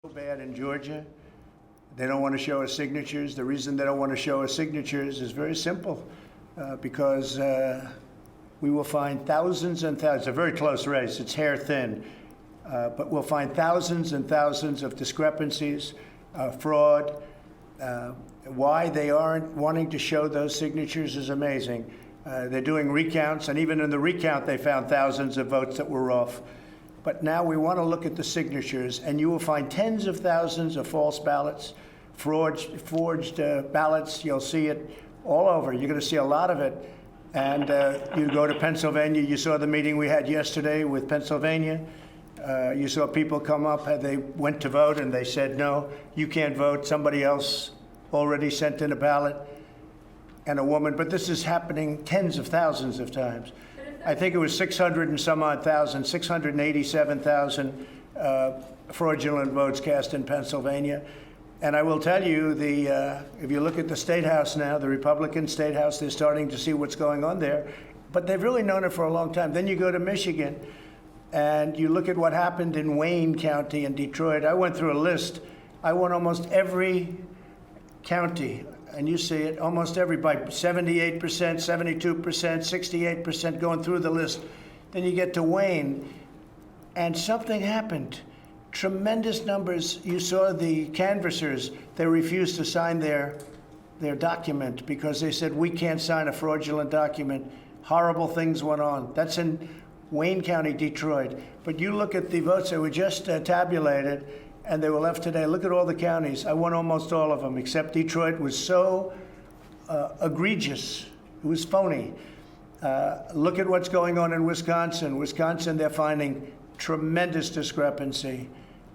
So bad in Georgia. They don't want to show us signatures. The reason they don't want to show us signatures is very simple, because we will find thousands and thousands. It's a very close race. It's hair thin. But we'll find thousands and thousands of discrepancies, fraud. Why they aren't wanting to show those signatures is amazing. They're doing recounts, and even in the recount, they found thousands of votes that were off. But now we want to look at the signatures, and you will find tens of thousands of false ballots, forged ballots. You'll see it all over. You're going to see a lot of it. And you go to Pennsylvania. You saw the meeting we had yesterday with Pennsylvania. You saw people come up. They went to vote, and they said, no, you can't vote. Somebody else already sent in a ballot, and a woman. But this is happening tens of thousands of times. I think it was 600 and some odd thousand, 687,000 fraudulent votes cast in Pennsylvania. And I will tell you, if you look at the State House now, the Republican State House, they're starting to see what's going on there. But they've really known it for a long time. Then you go to Michigan, and you look at what happened in Wayne County in Detroit. I went through a list. I won almost every county. And you see it, almost every, by 78%, 72%, 68%, going through the list. Then you get to Wayne, and something happened. Tremendous numbers. You saw the canvassers. They refused to sign their document because they said, we can't sign a fraudulent document. Horrible things went on. That's in Wayne County, Detroit. But you look at the votes that were just tabulated, and they were left today. Look at all the counties. I won almost all of them, except Detroit was so egregious. It was phony. Look at what's going on in Wisconsin. Wisconsin, they're finding tremendous discrepancy.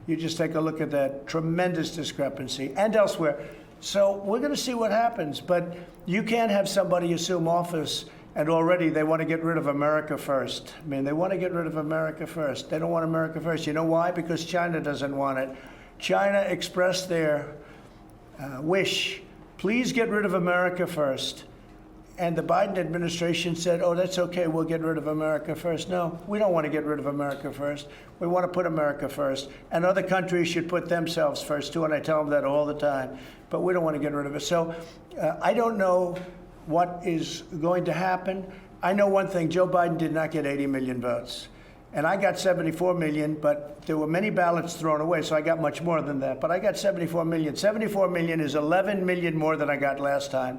You just take a look at that. Tremendous discrepancy. And elsewhere. So we're going to see what happens. But you can't have somebody assume office and already they want to get rid of America first. I mean, they want to get rid of America first. They don't want America first. You know why? Because China doesn't want it. China expressed their wish, please get rid of America first. And the Biden administration said, oh, that's okay, we'll get rid of America first. No, we don't want to get rid of America first. We want to put America first. And other countries should put themselves first, too, and I tell them that all the time. But we don't want to get rid of it. So I don't know what is going to happen. I know one thing, Joe Biden did not get 80 million votes. And I got 74 million, but there were many ballots thrown away, so I got much more than that. But I got 74 million. 74 million is 11 million more than I got last time.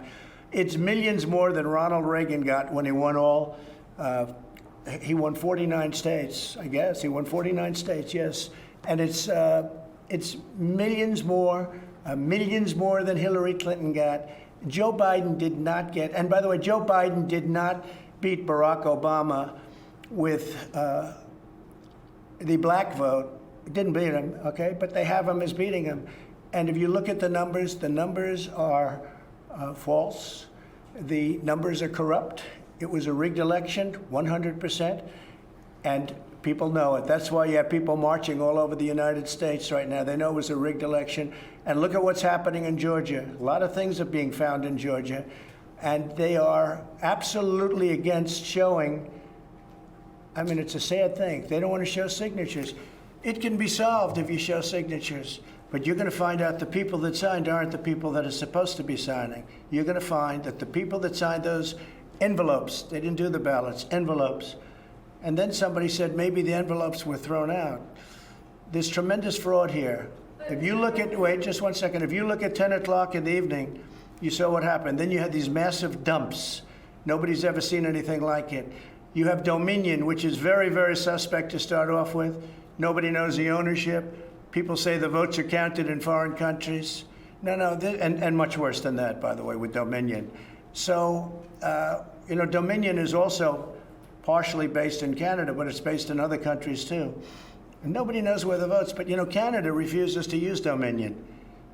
It's millions more than Ronald Reagan got when he won all. He won 49 states, I guess. He won 49 states, yes. And it's millions more than Hillary Clinton got. Joe Biden did not get, and by the way, Joe Biden did not beat Barack Obama with the black vote. Didn't beat him, okay? But they have him as beating him. And if you look at the numbers are false. The numbers are corrupt. It was a rigged election, 100%. And people know it. That's why you have people marching all over the United States right now. They know it was a rigged election. And look at what's happening in Georgia. A lot of things are being found in Georgia. And they are absolutely against showing. I mean, it's a sad thing. They don't want to show signatures. It can be solved if you show signatures. But you're going to find out the people that signed aren't the people that are supposed to be signing. You're going to find that the people that signed those envelopes, they didn't do the ballots, envelopes. And then somebody said maybe the envelopes were thrown out. There's tremendous fraud here. If you look at, wait just one second, if you look at 10 o'clock in the evening, you saw what happened. Then you had these massive dumps. Nobody's ever seen anything like it. You have Dominion, which is very, very suspect to start off with. Nobody knows the ownership. People say the votes are counted in foreign countries. No, and much worse than that, by the way, with Dominion. So, Dominion is also partially based in Canada, but it's based in other countries too. And nobody knows where the votes, but Canada refuses to use Dominion.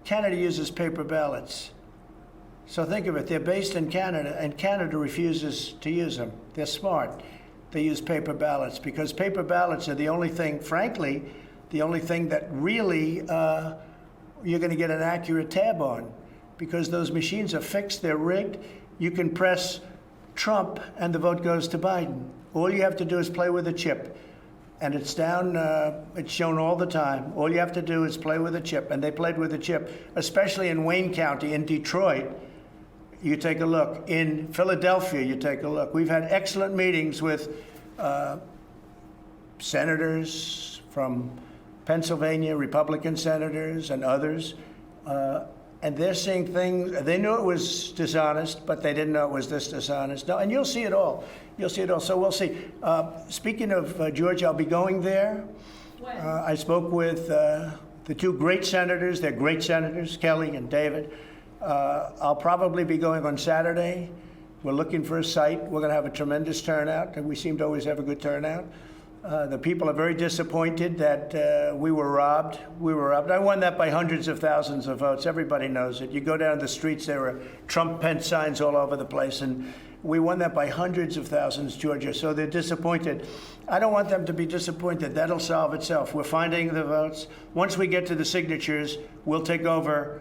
Canada uses paper ballots. So think of it, they're based in Canada, and Canada refuses to use them. They're smart. They use paper ballots because paper ballots are the only thing, frankly, the only thing that really you're going to get an accurate tab on, because those machines are fixed, they're rigged. You can press Trump and the vote goes to Biden. All you have to do is play with a chip. and it's down, it's shown all the time. All you have to do is play with a chip, and they played with a chip, especially in Wayne County, in Detroit. You take a look. In Philadelphia, you take a look. We've had excellent meetings with senators from Pennsylvania, Republican senators and others, and they're seeing things. They knew it was dishonest, but they didn't know it was this dishonest. No, and you'll see it all. You'll see it all. So we'll see. Speaking of Georgia, I'll be going there. When? I spoke with the two great senators. They're great senators, Kelly and David. I'll probably be going on Saturday. We're looking for a site. We're going to have a tremendous turnout, and we seem to always have a good turnout. The people are very disappointed that we were robbed. We were robbed. I won that by hundreds of thousands of votes. Everybody knows it. You go down the streets, there are Trump-Pence signs all over the place, and we won that by hundreds of thousands, Georgia. So they're disappointed. I don't want them to be disappointed. That'll solve itself. We're finding the votes. Once we get to the signatures, we'll take over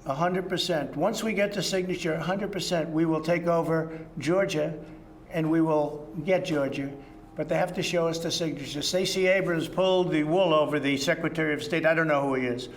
100%. Once we get to signature 100%, we will take over Georgia, and we will get Georgia. But they have to show us the signatures. Stacey Abrams pulled the wool over the Secretary of State. I don't know who he is,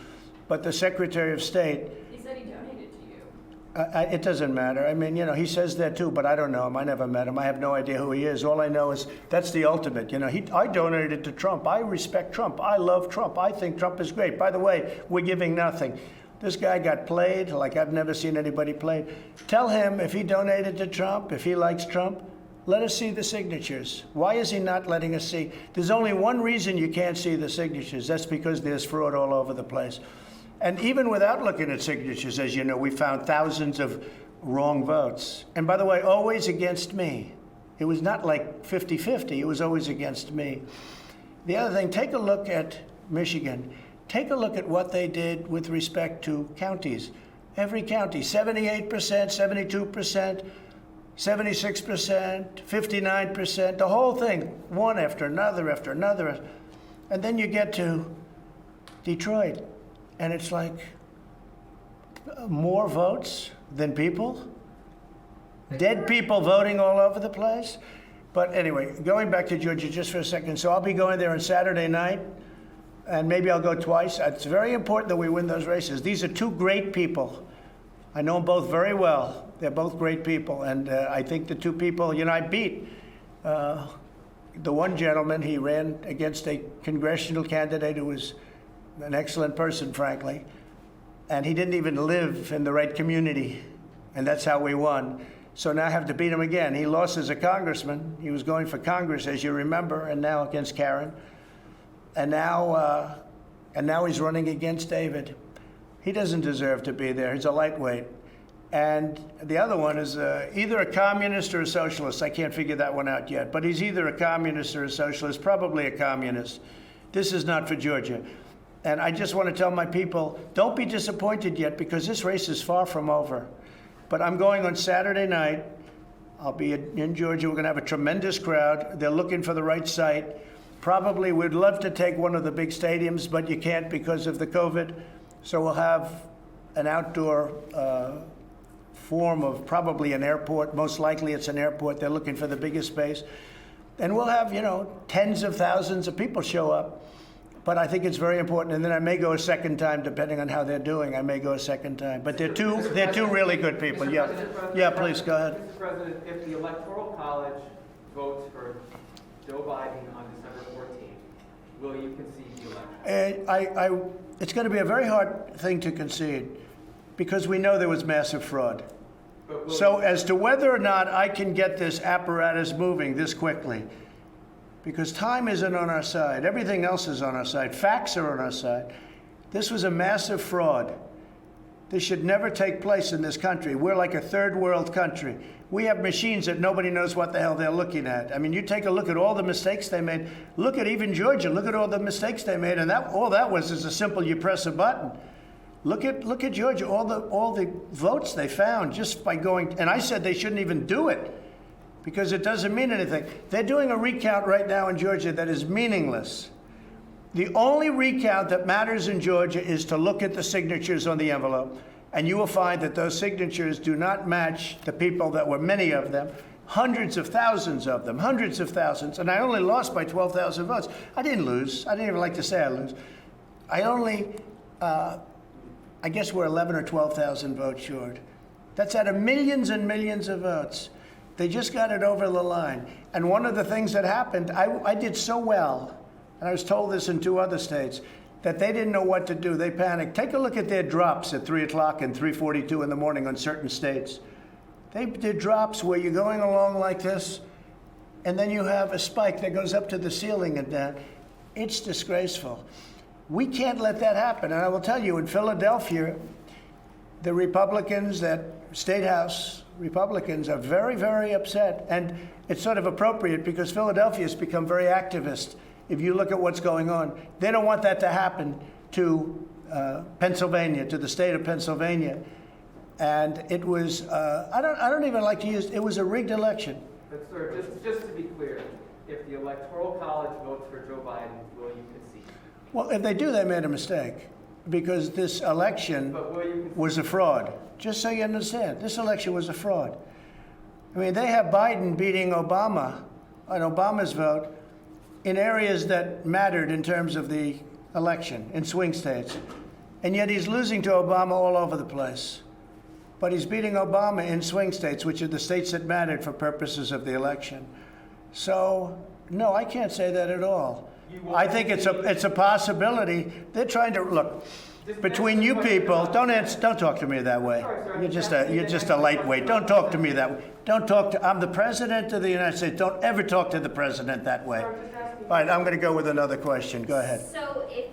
but the Secretary of State. He said he donated to you. It doesn't matter. I mean, he says that too, but I don't know him. I never met him. I have no idea who he is. All I know is that's the ultimate. I donated to Trump. I respect Trump. I love Trump. I think Trump is great. By the way, we're giving nothing. This guy got played like I've never seen anybody played. Tell him if he donated to Trump, if he likes Trump, let us see the signatures. Why is he not letting us see? There's only one reason you can't see the signatures. That's because there's fraud all over the place. And even without looking at signatures, as you know, we found thousands of wrong votes. And by the way, always against me. It was not like 50-50. It was always against me. The other thing, take a look at Michigan. Take a look at what they did with respect to counties. Every county, 78%, 72%, 76%, 59%, the whole thing, one after another after another. And then you get to Detroit, and it's like more votes than people. Dead people voting all over the place. But anyway, going back to Georgia just for a second. So I'll be going there on Saturday night, and maybe I'll go twice. It's very important that we win those races. These are two great people. I know them both very well. They're both great people, and I think the two people, I beat the one gentleman. He ran against a congressional candidate who was an excellent person, frankly, and he didn't even live in the right community, and that's how we won. So now I have to beat him again. He lost as a congressman. He was going for Congress, as you remember, and now against Karen, and now he's running against David. He doesn't deserve to be there. He's a lightweight. And the other one is either a communist or a socialist. I can't figure that one out yet. But he's either a communist or a socialist, probably a communist. This is not for Georgia. And I just want to tell my people, don't be disappointed yet, because this race is far from over. But I'm going on Saturday night. I'll be in Georgia. We're going to have a tremendous crowd. They're looking for the right site. Probably we'd love to take one of the big stadiums, but you can't because of the COVID. So we'll have an outdoor form of probably an airport. Most likely it's an airport. They're looking for the biggest space. And we'll have, tens of thousands of people show up. But I think it's very important. And then I may go a second time, depending on how they're doing. I may go a second time. But they're two really good people. Mr. Yeah. President, Yeah, please, go ahead. Mr. President, if the Electoral College votes for Joe Biden on December 14th, will you concede the election? It's going to be a very hard thing to concede, because we know there was massive fraud. So as to whether or not I can get this apparatus moving this quickly, because time isn't on our side. Everything else is on our side. Facts are on our side. This was a massive fraud. This should never take place in this country. We're like a third world country. We have machines that nobody knows what the hell they're looking at. I mean, you take a look at all the mistakes they made. Look at even Georgia. Look at all the mistakes they made, and all that was is a simple, you press a button. Look at Georgia. All the votes they found just by going. And I said they shouldn't even do it, because it doesn't mean anything. They're doing a recount right now in Georgia that is meaningless. The only recount that matters in Georgia is to look at the signatures on the envelope, and you will find that those signatures do not match the people that were, many of them, hundreds of thousands of them, hundreds of thousands, and I only lost by 12,000 votes. I didn't lose. I didn't even like to say I lose. I only, I guess we're 11 or 12,000 votes short. That's out of millions and millions of votes. They just got it over the line. And one of the things that happened, I did so well, and I was told this in 2 other states, that they didn't know what to do. They panicked. Take a look at their drops at 3 o'clock and 3:42 in the morning on certain states. They did drops where you're going along like this, and then you have a spike that goes up to the ceiling and down. It's disgraceful. We can't let that happen. And I will tell you, in Philadelphia, the Republicans, that State House Republicans, are very, very upset. And it's sort of appropriate because Philadelphia has become very activist. If you look at what's going on, they don't want that to happen to Pennsylvania, to the state of Pennsylvania. And it was, I don't even like to use, it was a rigged election. But sir, just to be clear, if the Electoral College votes for Joe Biden, will you concede? Well, if they do, they made a mistake because this election But will you concede? was a fraud. Just so you understand, this election was a fraud. I mean, they have Biden beating Obama on Obama's vote in areas that mattered in terms of the election, in swing states. And yet he's losing to Obama all over the place. But he's beating Obama in swing states, which are the states that mattered for purposes of the election. So, no, I can't say that at all. I think it's a possibility. They're trying to, look, between you people, don't talk to me that way. You're just a lightweight. Don't talk to me that way. I'm the president of the United States. Don't ever talk to the president that way. All right, I'm going to go with another question. Go ahead. So if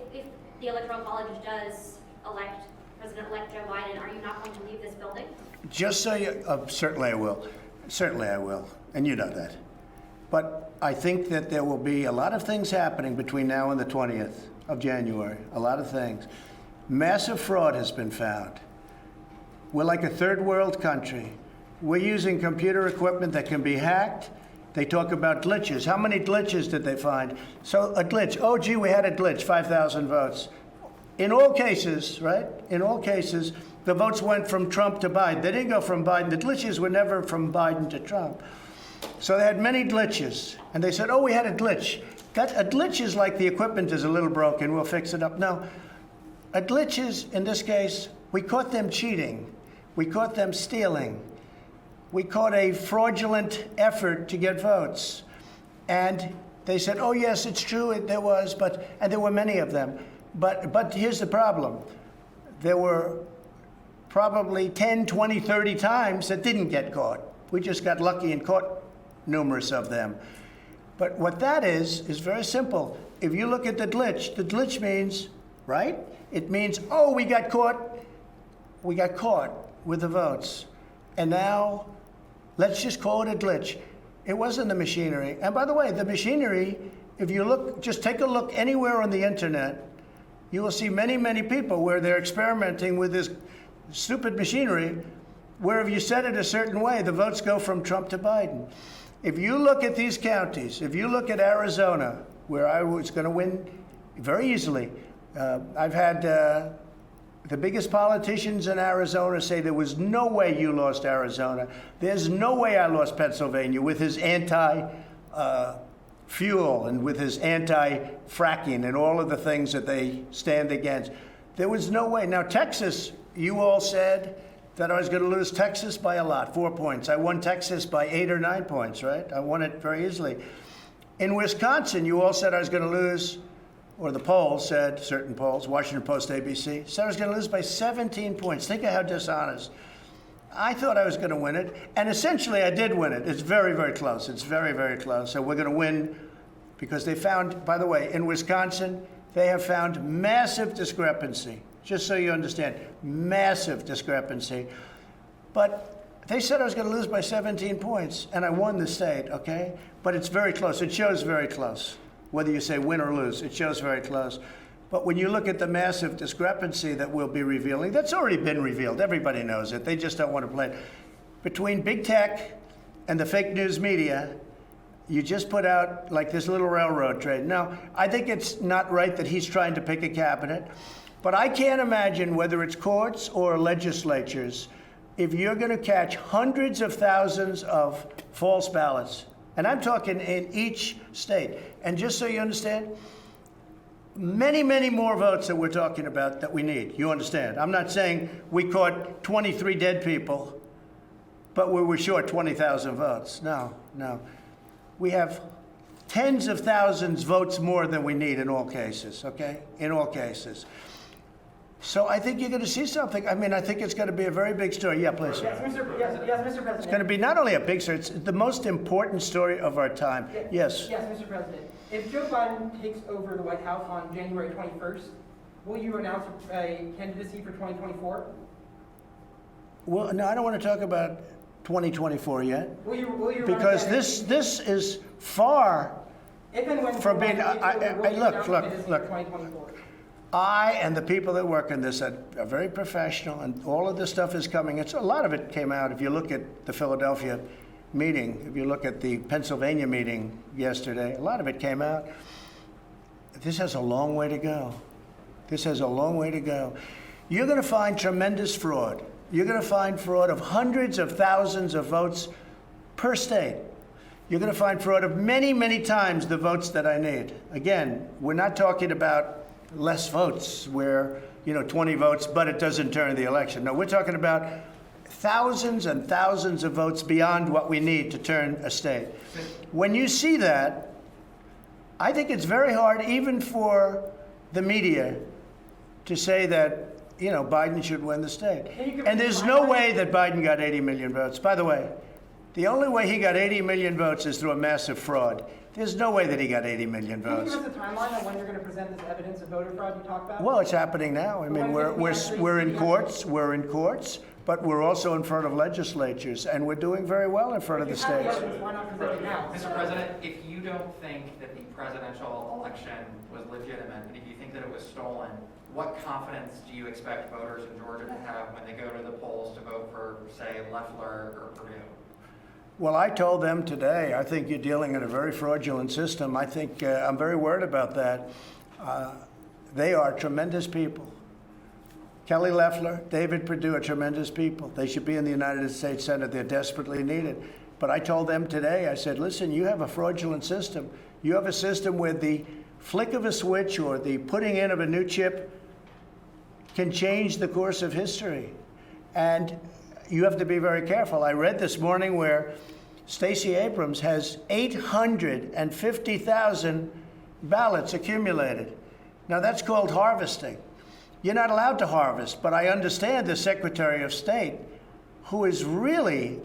the Electoral College does elect President-elect Joe Biden, are you not going to leave this building? Just so you, certainly I will. Certainly I will. And you know that. But I think that there will be a lot of things happening between now and the 20th of January. A lot of things. Massive fraud has been found. We're like a third world country. We're using computer equipment that can be hacked. They talk about glitches. How many glitches did they find? So a glitch. Oh, gee, we had a glitch, 5,000 votes. In all cases, right? In all cases, the votes went from Trump to Biden. They didn't go from Biden. The glitches were never from Biden to Trump. So they had many glitches. And they said, oh, we had a glitch. A glitch is like the equipment is a little broken. We'll fix it up. No, a glitch is, in this case, we caught them cheating. We caught them stealing. We caught a fraudulent effort to get votes. And they said, oh, yes, it's true, there was, and there were many of them. But here's the problem. There were probably 10, 20, 30 times that didn't get caught. We just got lucky and caught numerous of them. But what that is very simple. If you look at the glitch means, right? It means, oh, we got caught with the votes. And now, let's just call it a glitch. It wasn't the machinery. And by the way, the machinery, if you look, just take a look anywhere on the internet, you will see many, many people where they're experimenting with this stupid machinery, where if you set it a certain way, the votes go from Trump to Biden. If you look at these counties, if you look at Arizona, where I was going to win very easily, I've had the biggest politicians in Arizona say there was no way you lost Arizona. There's no way I lost Pennsylvania with his anti-fuel and with his anti-fracking and all of the things that they stand against. There was no way. Now, Texas, you all said that I was going to lose Texas by a lot, 4 points. I won Texas by 8 or 9 points, right? I won it very easily. In Wisconsin, you all said I was going to lose, or the polls said, certain polls, Washington Post, ABC, said I was going to lose by 17 points. Think of how dishonest. I thought I was going to win it, and essentially I did win it. It's very, very close. It's very, very close. So we're going to win because they found, by the way, in Wisconsin, they have found massive discrepancy. Just so you understand, massive discrepancy. But they said I was going to lose by 17 points, and I won the state, okay? But it's very close. It shows very close. Whether you say win or lose, it shows very close. But when you look at the massive discrepancy that we'll be revealing, that's already been revealed. Everybody knows it. They just don't want to play it. Between big tech and the fake news media, you just put out like this little railroad trade. Now, I think it's not right that he's trying to pick a cabinet, but I can't imagine whether it's courts or legislatures if you're going to catch hundreds of thousands of false ballots, and I'm talking in each state, and just so you understand, many, many more votes that we're talking about that we need. You understand? I'm not saying we caught 23 dead people, but we were short 20,000 votes. No, no. We have tens of thousands votes more than we need in all cases, okay? In all cases. So I think you're going to see something. I mean, I think it's going to be a very big story. Yeah, please. Yes, Mr. President. It's going to be not only a big story, it's the most important story of our time. Yes. Yes, Mr. President. If Joe Biden takes over the White House on January 21st, will you announce a candidacy for 2024? Well, no, I don't want to talk about 2024 yet. Will you run a Because candidacy? this is far. If and when from Joe being- Biden takes over, will you look, announce look, a candidacy look. for 2024? I and the people that work in this are very professional, and all of this stuff is coming. A lot of it came out. If you look at the Philadelphia meeting, if you look at the Pennsylvania meeting yesterday, a lot of it came out. This has a long way to go. This has a long way to go. You're going to find tremendous fraud. You're going to find fraud of hundreds of thousands of votes per state. You're going to find fraud of many, many times the votes that I need. Again, we're not talking about less votes where, 20 votes, but it doesn't turn the election. No, we're talking about thousands and thousands of votes beyond what we need to turn a state. When you see that, I think it's very hard, even for the media, to say that, Biden should win the state. And there's no way that Biden got 80 million votes. By the way, the only way he got 80 million votes is through a massive fraud. There's no way that he got 80 million Can you votes. give us a timeline on when you're going to present this evidence of voter fraud you talked about? Well, it's happening now. I mean, we're in courts, but we're also in front of legislatures, and we're doing very well in front of the If you have the states. evidence, why not present it now? Mr. President, if you don't think that the presidential election was legitimate, and if you think that it was stolen, what confidence do you expect voters in Georgia to have when they go to the polls to vote for, say, Loeffler or Perdue? Well, I told them today, I think you're dealing in a very fraudulent system. I think I'm very worried about that. They are tremendous people. Kelly Loeffler, David Perdue are tremendous people. They should be in the United States Senate. They're desperately needed. But I told them today, I said, listen, you have a fraudulent system. You have a system where the flick of a switch or the putting in of a new chip can change the course of history. And you have to be very careful. I read this morning where Stacey Abrams has 850,000 ballots accumulated. Now that's called harvesting. You're not allowed to harvest, but I understand the Secretary of State, who is really,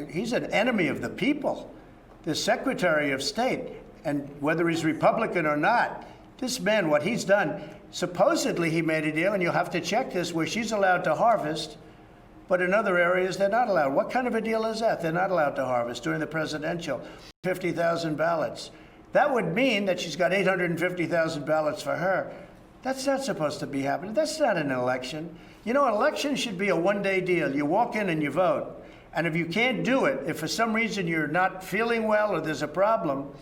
he's an enemy of the people. The Secretary of State, and whether he's Republican or not, this man, what he's done, supposedly he made a deal, and you'll have to check this, where she's allowed to harvest, but in other areas, they're not allowed. What kind of a deal is that? They're not allowed to harvest during the presidential. 50,000 ballots. That would mean that she's got 850,000 ballots for her. That's not supposed to be happening. That's not an election. An election should be a one-day deal. You walk in and you vote. And if you can't do it, if for some reason you're not feeling well or there's a problem,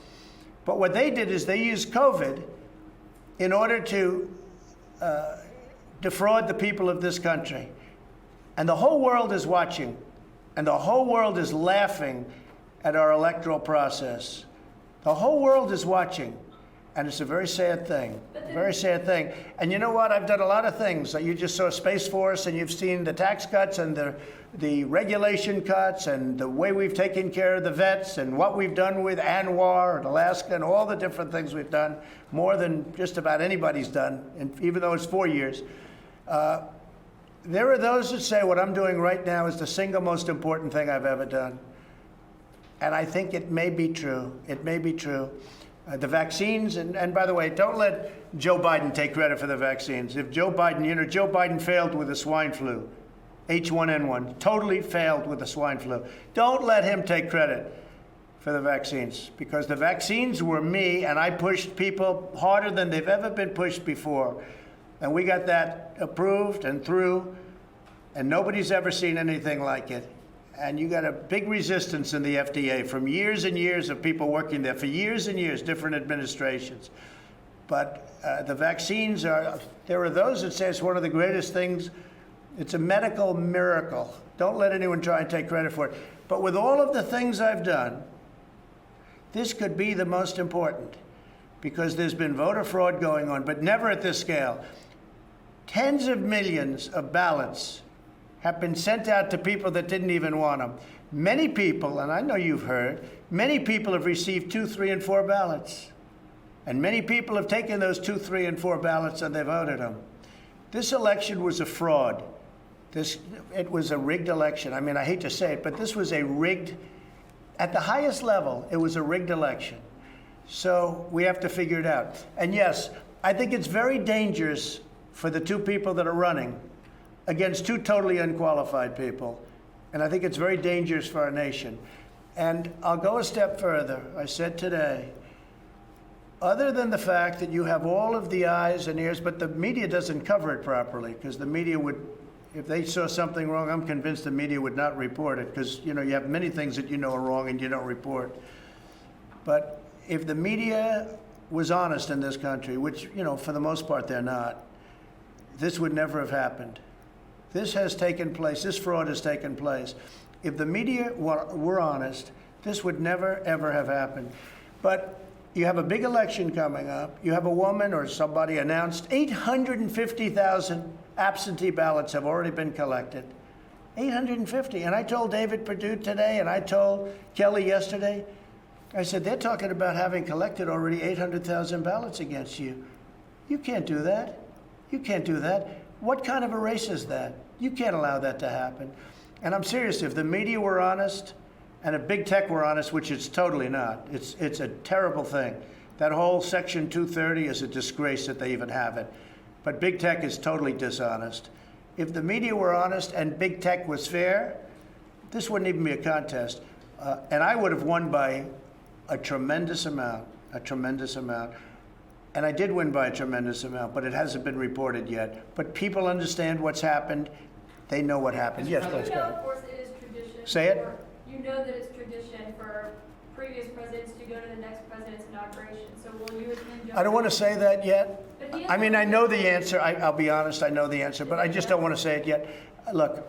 but what they did is they used COVID in order to defraud the people of this country. And the whole world is watching, and the whole world is laughing at our electoral process. The whole world is watching, and it's a very sad thing, very sad thing. And you know what? I've done a lot of things. You just saw Space Force, and you've seen the tax cuts and the regulation cuts and the way we've taken care of the vets and what we've done with ANWR and Alaska and all the different things we've done, more than just about anybody's done, and even though it's 4 years. There are those that say what I'm doing right now is the single most important thing I've ever done. And I think it may be true. It may be true. The vaccines, and by the way, don't let Joe Biden take credit for the vaccines. If Joe Biden, Joe Biden failed with the swine flu, H1N1, totally failed with the swine flu. Don't let him take credit for the vaccines, because the vaccines were me, and I pushed people harder than they've ever been pushed before. And we got that approved and through, and nobody's ever seen anything like it. And you got a big resistance in the FDA from years and years of people working there for years and years, different administrations. But the vaccines there are those that say it's one of the greatest things It's a medical miracle. Don't let anyone try and take credit for it. But with all of the things I've done, this could be the most important because there's been voter fraud going on, but never at this scale. Tens of millions of ballots have been sent out to people that didn't even want them. Many people, and I know you've heard, many people have received 2, 3, and 4 ballots. And many people have taken those 2, 3, and 4 ballots and they voted them. This election was a fraud. It was a rigged election. I mean, I hate to say it, but this was a rigged, at the highest level, it was a rigged election. So we have to figure it out. And yes, I think it's very dangerous for the 2 people that are running against 2 totally unqualified people. And I think it's very dangerous for our nation. And I'll go a step further. I said today, other than the fact that you have all of the eyes and ears, but the media doesn't cover it properly, because the media would, if they saw something wrong, I'm convinced the media would not report it, because you have many things that you know are wrong and you don't report. But if the media was honest in this country, which, for the most part they're not, this would never have happened. This has taken place, this fraud has taken place. If the media were honest, this would never, ever have happened. But you have a big election coming up. You have a woman or somebody announced 850,000 absentee ballots have already been collected. 850. And I told David Perdue today, and I told Kelly yesterday, I said, they're talking about having collected already 800,000 ballots against you. You can't do that. You can't do that. What kind of a race is that? You can't allow that to happen. And I'm serious, if the media were honest, and if big tech were honest, which it's totally not, it's a terrible thing. That whole Section 230 is a disgrace that they even have it. But big tech is totally dishonest. If the media were honest and big tech was fair, this wouldn't even be a contest. And I would have won by a tremendous amount. And I did win by a tremendous amount, but it hasn't been reported yet. But people understand what's happened. They know what happened. Yes, please go ahead. Of course, it is tradition. Say it. You know that it's tradition for previous presidents to go to the next president's inauguration. So will you attend? I don't want to say that yet. But he I mean, I know the answer. I'll be honest, I know the answer, but I just don't want to say it yet. Look,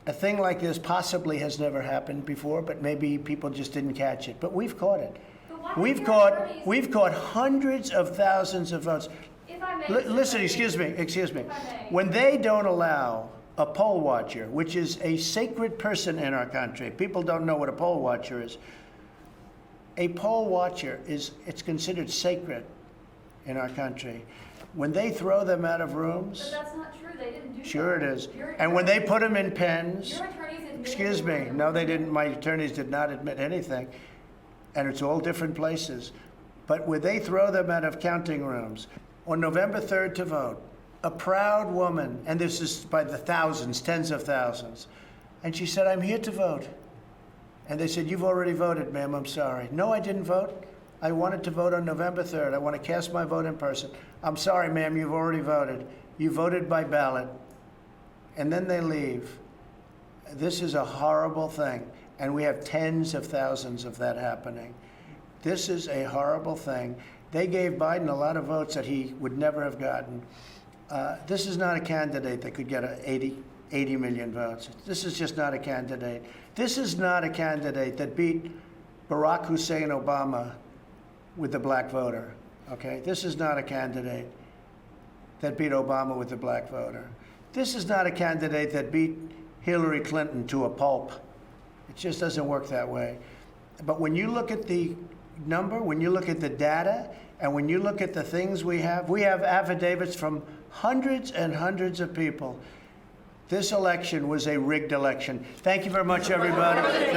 a thing like this possibly has never happened before, but maybe people just didn't catch it. But we've caught it. But why We've did your attorneys- caught hundreds of thousands of votes. If I may, Listen, excuse me. When they don't allow a poll watcher, which is a sacred person in our country, people don't know what a poll watcher is. A poll watcher it's considered sacred in our country. When they throw them out of but rooms, that's not true. They didn't do that. sure it is. Your And when they attorneys- put them in pens, Your attorneys admitted excuse they me, were- no, they didn't. My attorneys did not admit anything. And it's all different places. But when they throw them out of counting rooms, on November 3rd to vote, a proud woman, and this is by the thousands, tens of thousands, and she said, I'm here to vote. And they said, you've already voted, ma'am, I'm sorry. No, I didn't vote. I wanted to vote on November 3rd. I want to cast my vote in person. I'm sorry, ma'am, you've already voted. You voted by ballot. And then they leave. This is a horrible thing. And we have tens of thousands of that happening. This is a horrible thing. They gave Biden a lot of votes that he would never have gotten. This is not a candidate that could get 80 million votes. This is just not a candidate. This is not a candidate that beat Barack Hussein Obama with the black voter, okay? This is not a candidate that beat Obama with the black voter. This is not a candidate that beat Hillary Clinton to a pulp. It just doesn't work that way. But when you look at the number, when you look at the data, and when you look at the things we have affidavits from hundreds and hundreds of people. This election was a rigged election. Thank you very much, everybody.